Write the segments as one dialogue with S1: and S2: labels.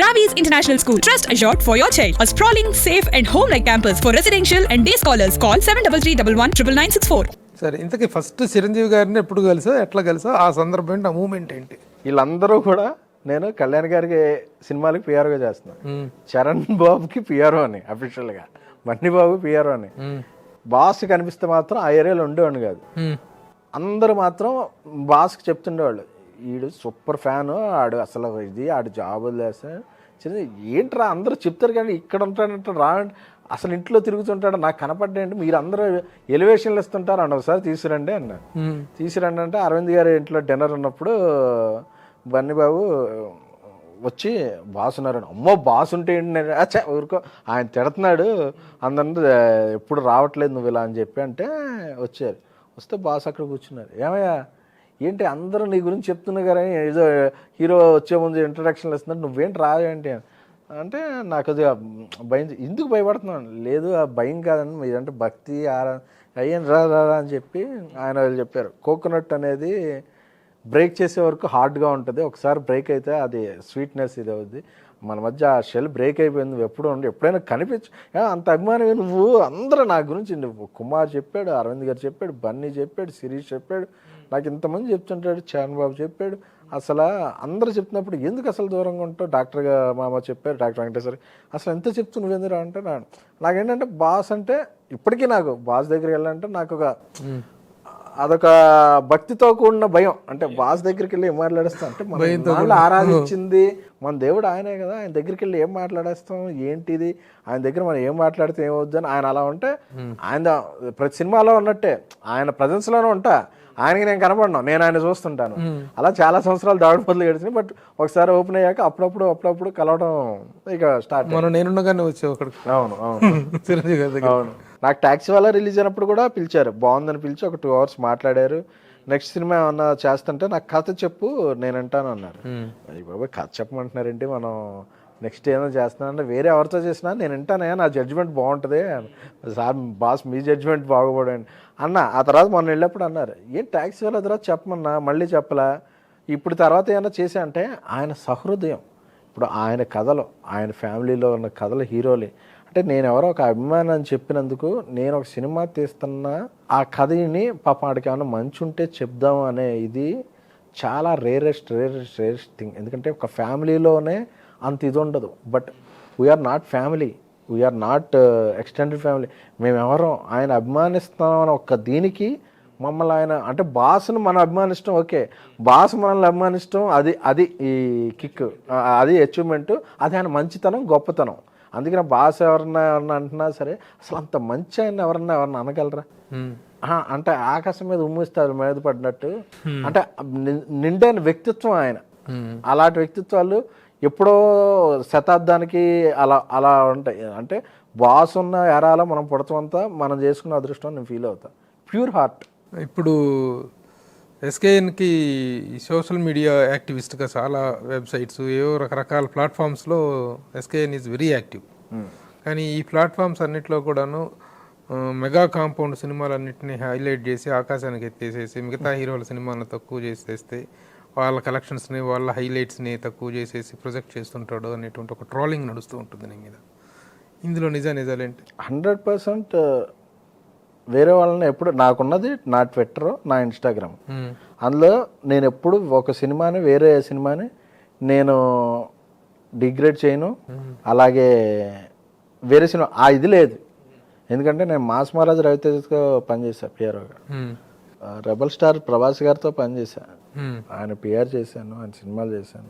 S1: Ravi's International School. Trust assured for your child. A sprawling, safe and home-like campus for residential and day scholars. Call 7331199964.
S2: సరే, ఇంతకీ first Chiranjeevi గారిని ఎప్పుడు కలిసా, ఎట్లా కలిసా, ఆ సందర్భం ఏంటి, ఆ మూమెంట్ ఏంటి?
S3: వీళ్ళందరూ కూడా నేను కళ్యాణ్ గారికి సినిమాలకి పిఆర్ఓగా చేస్తున్నాను. చరణ్ బాబుకి పిఆర్ఓ అని అఫీషియల్గా, మన్ని బాబు పిఆర్ఓ అని. బాస్ కనిపిస్తే మాత్రం ఆ ఏరియాలో ఉండేవాడిని కాదు. అందరూ మాత్రం బాస్కి చెప్తుండేవాళ్ళు, ఈడు సూపర్ ఫ్యాను, ఆడు అసలు ఇది, ఆడు జాబ్ వదిలేస్తే ఏంట్రా అందరూ చెప్తారు కానీ ఇక్కడ ఉంటాడంటే రా, అసలు ఇంట్లో తిరుగుతుంటాడు, నాకు కనపడ్డాయంటే మీరు అందరూ ఎలివేషన్లు ఇస్తుంటారు అన్న, ఒకసారి తీసుకురండి అన్న. తీసుకురండి అంటే అరవింద్ గారి ఇంట్లో డిన్నర్ ఉన్నప్పుడు బన్నీ బాబు వచ్చి బాస్ ఉన్నారని, అమ్మో బాస్ ఉంటే ఏంటి, అచ్చా ఊరుకో ఆయన తిడుతున్నాడు అందరూ ఎప్పుడు రావట్లేదు నువ్వు ఇలా అని చెప్పి అంటే వచ్చారు. వస్తే బాస్ అక్కడ కూర్చున్నారు. ఏమయ్యా ఏంటి అందరూ నీ గురించి చెప్తున్నా కానీ ఏదో హీరో వచ్చే ముందు ఇంట్రడక్షన్లు ఇస్తున్నారు, నువ్వేంటి రావేంటి అంటే నాకు అది భయం. ఎందుకు భయపడుతున్నాను? లేదు ఆ భయం కాదని, మీదంటే భక్తి అయ్యాను రా అని చెప్పి ఆయన చెప్పారు. కోకోనట్ అనేది బ్రేక్ చేసే వరకు హార్డ్గా ఉంటుంది, ఒకసారి బ్రేక్ అయితే అది స్వీట్నెస్ ఇది అవుద్ది. మన మధ్య ఆ షెల్ బ్రేక్ అయిపోయింది, నువ్వు ఎప్పుడు ఉండి ఎప్పుడైనా కనిపించు, అంత అభిమానమే నువ్వు. అందరూ నా గురించి కుమార్ చెప్పాడు, అరవింద్ గారు చెప్పాడు, బన్నీ చెప్పాడు, శిరీష్ చెప్పాడు, నాకు ఇంతమంది చెప్తుంటాడు, చరణ్ బాబు చెప్పాడు. అసలు అందరూ చెప్తున్నప్పుడు ఎందుకు అసలు దూరంగా ఉంటావు, డాక్టర్ మామ చెప్పారు, డాక్టర్ వెంకటేశ్వరి అసలు ఎంత చెప్తూ నువ్వెందుకు అంటే నాకేంటంటే బాస్ అంటే ఇప్పటికీ నాకు బాస్ దగ్గరికి వెళ్ళాలంటే నాకు అదొక భక్తితో కూడిన భయం. అంటే బాస్ దగ్గరికి వెళ్ళి ఏం మాట్లాడేస్తాం అంటే మన ఆరాధించింది మన దేవుడు ఆయనే కదా, ఆయన దగ్గరికి వెళ్ళి ఏం మాట్లాడేస్తాం ఏంటిది, ఆయన దగ్గర మనం ఏం మాట్లాడితే ఏమవుద్దు అని ఆయన అలా ఉంటే, ఆయన ప్రతి సినిమాలో ఉన్నట్టే ఆయన ప్రజెన్స్లోనే ఉంటా, ఆయనకి నేను కనపడినా, నేను ఆయన చూస్తుంటాను. అలా చాలా సంవత్సరాలు దాడి పొద్దులు గడిచినాయి. బట్ ఒకసారి ఓపెన్ అయ్యాక అప్పుడప్పుడు కలవడం ఇక స్టార్ట్.
S2: నేనుండగానే వచ్చావు అక్కడికి.
S3: అవును అవును. నాకు ట్యాక్సీ వాళ్ళ రిలీజ్ అయినప్పుడు కూడా పిలిచారు, బాగుందని పిలిచి ఒక 2 hours మాట్లాడారు. నెక్స్ట్ సినిమా ఏమన్నా చేస్తుంటే నాకు కథ చెప్పు నేను వింటాను అన్నారు. బాబాయ్ కథ చెప్పమంటున్నారేంటి, మనం నెక్స్ట్ ఏమైనా చేస్తున్నానంటే వేరే ఎవరితో చేసినా నేను వింటానే, నా జడ్జిమెంట్ బాగుంటుంది సార్, బాస్ మీ జడ్జిమెంట్ బాగుపడండి అన్న. ఆ తర్వాత మొన్న వెళ్ళినప్పుడు అన్నారు, ఏం ట్యాక్సీ వాళ్ళ తర్వాత చెప్పమన్నా, మళ్ళీ చెప్పలా, ఇప్పుడు తర్వాత ఏమైనా చేసా అంటే ఆయన సహృదయం. ఇప్పుడు ఆయన కథలు, ఆయన ఫ్యామిలీలో ఉన్న కథలు హీరోలే అంటే నేను ఎవరో ఒక అభిమానం అని చెప్పినందుకు నేను ఒక సినిమా తీస్తున్నా, ఆ కథని పాప ఆడికి ఏమైనా మంచి ఉంటే చెప్దాం అనే ఇది చాలా రేరెస్ట్ థింగ్. ఎందుకంటే ఒక ఫ్యామిలీలోనే అంత ఇది ఉండదు. But we're not family, we're not extended family. మేమెవరో ఆయన అభిమానిస్తామని ఒక్క దీనికి మమ్మల్ని ఆయన అంటే బాస్ను మనం అభిమానిస్తాం, ఓకే, బాస్ మనల్ని అభిమానిస్తాం, అది ఈ కిక్, అది అచీవ్మెంట్, అది ఆయన మంచితనం, గొప్పతనం. అందుకని బాస్ ఎవరన్నా అంటున్నా సరే అసలు అంత మంచి ఆయన ఎవరన్నా అనగలరా అంటే ఆకాశం మీద ఉమ్మిస్తారు మీద పడినట్టు. అంటే నిండైన వ్యక్తిత్వం ఆయన. అలాంటి వ్యక్తిత్వాలు ఎప్పుడో శతాబ్దానికి అలా ఉంటాయి. అంటే బాస్ ఉన్న ఎరాలో మనం పుడతామంతా మనం చేసుకున్న అదృష్టం నేను ఫీల్ అవుతా. Pure heart.
S2: ఇప్పుడు ఎస్కేఎన్కి సోషల్ మీడియా యాక్టివిస్ట్గా చాలా వెబ్సైట్స్, ఏవో రకరకాల ప్లాట్ఫామ్స్లో ఎస్కేఎన్ ఈజ్ వెరీ యాక్టివ్. కానీ ఈ ప్లాట్ఫామ్స్ అన్నింటిలో కూడాను మెగా కాంపౌండ్ సినిమాలన్నింటినీ హైలైట్ చేసి ఆకాశానికి ఎత్తేసేసి మిగతా హీరోల సినిమాలను తక్కువ చేసేస్తే వాళ్ళ కలెక్షన్స్ని, వాళ్ళ హైలైట్స్ని తక్కువ చేసేసి ప్రొజెక్ట్ చేస్తుంటాడు అనేటువంటి ఒక ట్రోలింగ్ నడుస్తూ ఉంటుంది నీ మీద. ఇందులో నిజాలేంటి?
S3: 100% వేరే వాళ్ళని ఎప్పుడు, నాకున్నది నా ట్విట్టర్, నా ఇన్స్టాగ్రామ్. అందులో నేను ఎప్పుడు ఒక సినిమాని వేరే సినిమాని నేను డిగ్రేడ్ చేయను, అలాగే వేరే సినిమా ఇది లేదు. ఎందుకంటే నేను మాస్ మహారాజ్ రవితేజతో పనిచేశాను పిఆర్ఓగా, రెబల్ స్టార్ ప్రభాస్ గారితో పనిచేశాను, ఆయన పిఆర్ చేశాను, ఆయన సినిమాలు చేశాను.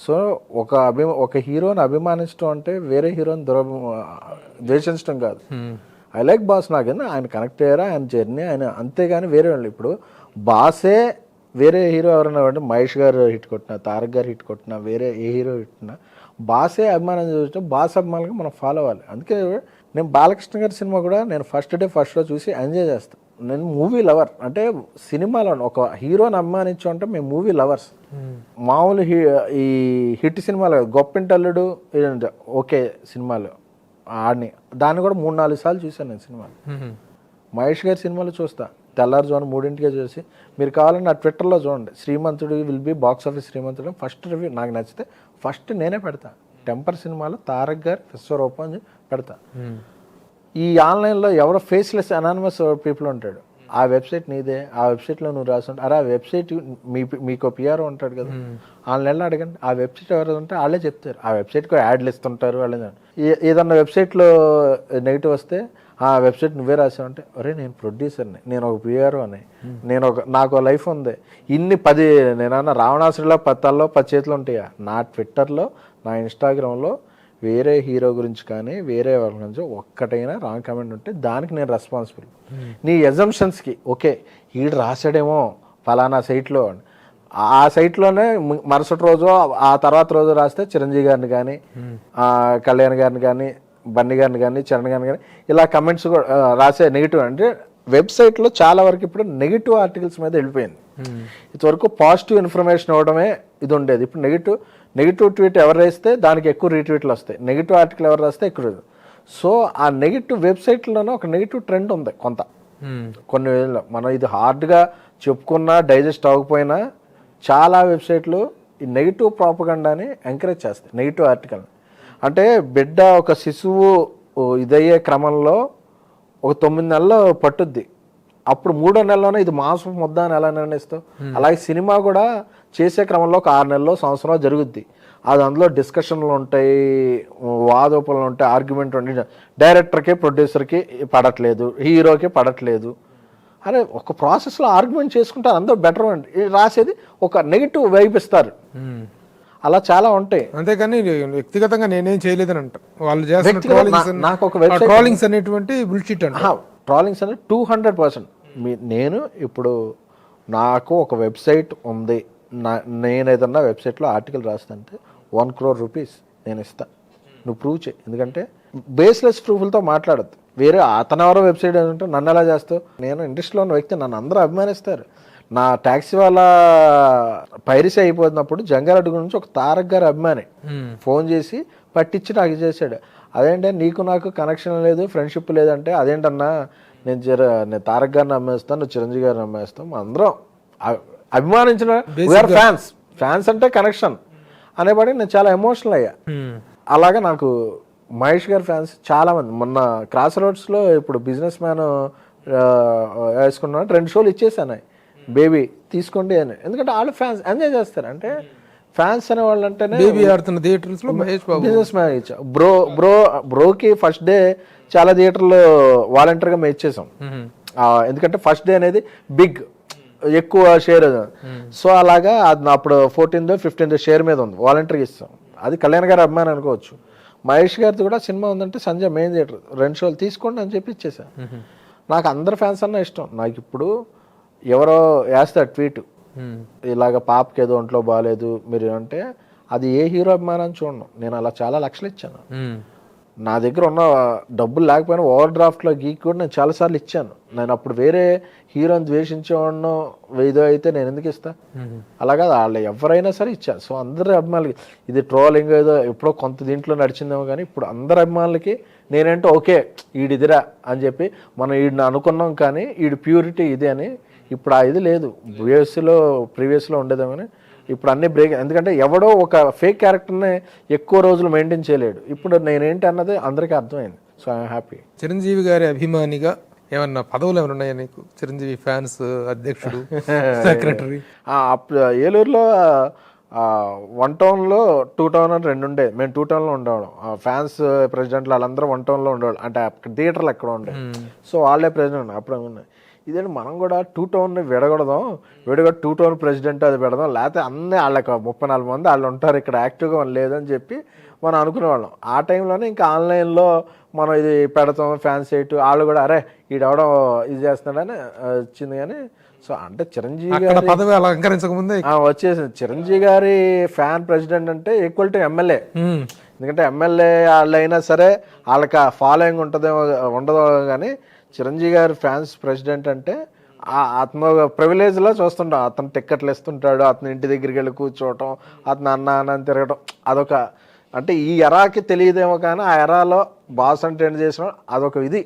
S3: సో ఒక హీరోని అభిమానించడం అంటే వేరే హీరోని ద్వేషించడం కాదు. ఐ లైక్ బాస్, నాకన్నా ఆయన కనెక్ట్ అయ్యారా, ఆయన జర్నీ ఆయన, అంతేగాని వేరే వాళ్ళు. ఇప్పుడు బాసే వేరే హీరో ఎవరైనా అంటే మహేష్ గారు హిట్ కొట్టినా, తారక్ గారు హిట్ కొట్టినా, వేరే ఏ హీరో హిట్టినా బాసే అభిమానం చూసినా బాస్ అభిమానులకు మనం ఫాలో అవ్వాలి. అందుకే నేను బాలకృష్ణ గారి సినిమా కూడా నేను ఫస్ట్ షో చూసి ఎంజాయ్ చేస్తాను. నేను మూవీ లవర్. అంటే సినిమాలో ఒక హీరోని అభిమానించు అంటే మేము మూవీ లవర్స్. మామూలు ఈ హిట్ సినిమాలు గొప్పింటల్లుడు ఓకే సినిమాలు ఆడిని, దాన్ని కూడా 3-4 సార్లు చూశాను నేను సినిమాలు. మహేష్ గారి సినిమాలు చూస్తా, తెల్లారుజామున 3ంటికే చూసి, మీరు కావాలని నా ట్విట్టర్లో చూడండి, Srimanthudu will be box office Srimanthudu first review నాకు నచ్చితే ఫస్ట్ నేనే పెడతా. టెంపర్ సినిమాలో తారక్ గారు విశ్వరూపం అని పెడతా. ఈ ఆన్లైన్లో ఎవరో ఫేస్లెస్ అనానిమస్ పీపుల్ ఉంటాడు, ఆ వెబ్సైట్ నీదే, ఆ వెబ్సైట్లో నువ్వు రాసుంటే, అరే ఆ వెబ్సైట్ మీకు పిఆర్ఓ ఉంటాడు కదా, ఆన్లైన్లో అడగండి ఆ వెబ్సైట్ ఎవరు ఉంటే వాళ్ళే చెప్తారు. ఆ వెబ్సైట్కి యాడ్లు ఇస్తుంటారు వాళ్ళే. ఏదన్నా వెబ్సైట్లో నెగిటివ్ వస్తే ఆ వెబ్సైట్ నువ్వే రాసావంటే, అరే నేను ప్రొడ్యూసర్ని, నేను ఒక పిఆర్ఓ అని, నాకు లైఫ్ ఉంది, ఇన్ని 10 నేనన్నా రావణాసుడిలో 10 తల్లో 10 చేతులు ఉంటాయా. నా ట్విట్టర్లో, నా ఇన్స్టాగ్రామ్లో వేరే హీరో గురించి కానీ వేరే వాళ్ళ గురించి ఒక్కటైనా రాంగ్ కామెంట్ ఉంటే దానికి నేను రెస్పాన్సిబుల్. నీ ఎజంప్షన్స్కి ఓకే ఈడు రాసాడేమో ఫలానా సైట్లో, ఆ సైట్లోనే మరుసటి రోజు ఆ తర్వాత రోజు రాస్తే చిరంజీవి గారిని కానీ కళ్యాణ్ గారిని కానీ బన్నీ గారిని కానీ చరణ్ గారిని కానీ ఇలా కమెంట్స్ కూడా రాసే నెగిటివ్. అంటే వెబ్సైట్లో చాలా వరకు ఇప్పుడు నెగిటివ్ ఆర్టికల్స్ మీద వెళ్ళిపోయింది. ఇంతవరకు పాజిటివ్ ఇన్ఫర్మేషన్ ఇవ్వడమే ఇది ఉండేది. ఇప్పుడు నెగిటివ్ ట్వీట్ ఎవరు రాస్తే దానికి ఎక్కువ రీట్వీట్లు వస్తాయి, నెగిటివ్ ఆర్టికల్ ఎవరు రాస్తే ఎక్కువ. సో ఆ నెగిటివ్ వెబ్సైట్లోనే ఒక నెగిటివ్ ట్రెండ్ ఉంది కొన్ని వేళ. మనం ఇది హార్డ్గా చెప్పుకున్నా డైజెస్ట్ అవ్వకపోయినా చాలా వెబ్సైట్లు ఈ నెగిటివ్ ప్రాపగండాని ఎంకరేజ్ చేస్తాయి, నెగిటివ్ ఆర్టికల్ని. అంటే బిడ్డ ఒక శిశువు ఇదయ్యే క్రమంలో ఒక 9 నెలలు పట్టుద్ది, అప్పుడు 3వ నెలలోనే ఇది మాంసం ముద్ద అని ఎలా నిర్ణయిస్తావు. అలాగే సినిమా కూడా చేసే క్రమంలో ఒక 6 నెలల్లో సంవత్సరం జరుగుద్ది. అది అందులో డిస్కషన్లు ఉంటాయి, వాదోపనలు ఉంటాయి, ఆర్గ్యుమెంట్ ఉంటాయి. డైరెక్టర్కి ప్రొడ్యూసర్కి పడట్లేదు, హీరోకి పడట్లేదు, అరే ఒక ప్రాసెస్లో ఆర్గ్యుమెంట్ చేసుకుంటారు, అందరూ బెటర్ అండి రాసేది ఒక నెగిటివ్ వైపు ఇస్తారు. అలా చాలా ఉంటాయి.
S2: అంతేకాని వ్యక్తిగతంగా నేనేం చేయలేదని అంటారు వాళ్ళు
S3: నాకు ఒక వెబ్సైట్
S2: ట్రోలింగ్స్ అనేటువంటి బుల్షిట్ అంట.
S3: ట్రోలింగ్స్ అనేది 200%. నేను ఇప్పుడు నాకు ఒక వెబ్సైట్ ఉంది, నేను ఏదన్నా వెబ్సైట్లో ఆర్టికల్ రాస్తానంటే 1 crore rupees నేను ఇస్తా, నువ్వు ప్రూవ్ చేయి. ఎందుకంటే బేస్లెస్ ప్రూఫ్లతో మాట్లాడద్దు. వేరే అతను ఎవరో వెబ్సైట్ అంటే నన్ను ఎలా చేస్తావు. నేను ఇండస్ట్రీలో ఉన్న వ్యక్తి, నన్ను అందరూ అభిమానిస్తారు. నా ట్యాక్సీ వాళ్ళ పైరసీ అయిపోతున్నప్పుడు జంగారెడ్డి గురించి ఒక తారక్ గారు అభిమాని ఫోన్ చేసి పట్టించి నాకు చేశాడు. అదేంటే నీకు నాకు కనెక్షన్ లేదు, ఫ్రెండ్షిప్ లేదంటే, అదేంటన్నా నేను తారక్ గారిని అమ్మేస్తాను, నువ్వు చిరంజీవి గారిని అమ్మేస్తాం, అందరం అభిమానించిన ఫ్యాన్స్ అంటే కనెక్షన్ అనేబడి నేను చాలా ఎమోషనల్ అయ్యా. అలాగా నాకు మహేష్ గారి ఫ్యాన్స్ చాలా మంది. మొన్న క్రాస్ రోడ్స్లో ఇప్పుడు బిజినెస్ మ్యాన్ వేసుకున్నా 2 షోలు ఇచ్చేసాను, బేబీ తీసుకోండి అని. ఎందుకంటే వాళ్ళు ఫ్యాన్స్ ఎంజాయ్ చేస్తారు. అంటే ఫ్యాన్స్ అనే వాళ్ళు అంటేనే బిజినెస్ మ్యాన్ ఇచ్చా. బ్రోకి ఫస్ట్ డే చాలా థియేటర్లు వాలంటీర్గా మేము ఇచ్చేసాం. ఎందుకంటే ఫస్ట్ డే అనేది బిగ్, ఎక్కువ షేర్. సో అలాగా అది అప్పుడు 14th 15th షేర్ మీద ఉంది, వాలంటీర్గా ఇస్తాం. అది కళ్యాణ్ గారి అభిమానం అనుకోవచ్చు. మహేష్ గారిది కూడా సినిమా ఉందంటే సంజయ్ మెయిన్ థియేటర్ 2 షోలు తీసుకోండి అని చెప్పి ఇచ్చేసాను. నాకు అందరు ఫ్యాన్స్ అన్న ఇష్టం. నాకు ఇప్పుడు ఎవరో వేస్తారు ట్వీట్, ఇలాగ పాపకి ఏదో ఒంట్లో బాగాలేదు మీరు అంటే, అది ఏ హీరో అభిమానం చూడను. నేను అలా చాలా లక్షలు ఇచ్చాను. నా దగ్గర ఉన్న డబ్బులు లేకపోయినా ఓవర్ డ్రాఫ్ట్లో గీక్ కూడా నేను చాలాసార్లు ఇచ్చాను. నేను అప్పుడు వేరే హీరోని ద్వేషించేవాడినో ఏదో అయితే నేను ఎందుకు ఇస్తా. అలాగా వాళ్ళు ఎవరైనా సరే ఇచ్చాను. సో అందరి అభిమానులకి ఇది ట్రోలింగ్ ఏదో ఎప్పుడో కొంత దీంట్లో నడిచిందేమో, కానీ ఇప్పుడు అందరి అభిమానులకి నేనేంటో ఓకే ఈడిదిరా అని చెప్పి మనం ఈడిని అనుకున్నాం, కానీ ఈడు ప్యూరిటీ ఇది అని. ఇప్పుడు ఆ ఇది లేదు. ప్రీవియస్లో ఉండేదేమని ఇప్పుడు అన్ని బ్రేక్. ఎందుకంటే ఎవడో ఒక ఫేక్ క్యారెక్టర్ని ఎక్కువ రోజులు మెయింటైన్ చేయలేడు. ఇప్పుడు నేనేంటి అన్నది అందరికీ అర్థమైంది. So I'm happy.
S2: చిరంజీవి గారి అభిమానిగా ఏమన్నా పదవులు ఏమైనా ఉన్నాయా నీకు? చిరంజీవి ఫ్యాన్స్ అధ్యక్షుడు, సెక్రటరీ.
S3: ఏలూరులో 1 townలో 2 town అని 2 ఉండే. మేము 2 townలో ఉండేవాళ్ళం. ఫ్యాన్స్ ప్రెసిడెంట్లు వాళ్ళందరూ 1 townలో ఉండేవాళ్ళు. అంటే థియేటర్లు ఎక్కడ ఉండే. సో వాళ్ళే ప్రెసిడెంట్. అప్పుడు ఉన్నాయి. ఇదేంటి మనం కూడా 2 townని విడగొడదాం, 2 town ప్రెసిడెంట్ అది పెడదాం, లేకపోతే అన్నీ వాళ్ళకి 34 మంది వాళ్ళు ఉంటారు ఇక్కడ యాక్టివ్గా లేదని చెప్పి మనం అనుకునేవాళ్ళం. ఆ టైంలోనే ఇంకా ఆన్లైన్లో మనం ఇది పెడతాం ఫ్యాన్ సైట్, వాళ్ళు కూడా అరే ఈడవడం ఇది చేస్తున్నాడని వచ్చింది. కానీ సో అంటే చిరంజీవి గారి
S2: పదవి అలంకరించకముందే
S3: వచ్చేసింది. చిరంజీవి గారి ఫ్యాన్ ప్రెసిడెంట్ అంటే ఈక్వల్ టు ఎమ్మెల్యే. ఎందుకంటే ఎమ్మెల్యే వాళ్ళు అయినా సరే వాళ్ళకి ఫాలోయింగ్ ఉండదో కానీ చిరంజీవి గారి ఫ్యాన్స్ ప్రెసిడెంట్ అంటే అతను ప్రివిలేజ్లో చూస్తుంటాం. అతను టిక్కెట్లు ఇస్తుంటాడు, అతను ఇంటి దగ్గరికి వెళ్ళి కూర్చోవటం, అతను అన్న తిరగటం, అదొక అంటే ఈ ఎరాకి తెలియదేమో కానీ ఆ ఎరాలో బాస్ అంటే ఏంటి చేసిన అదొక ఇది.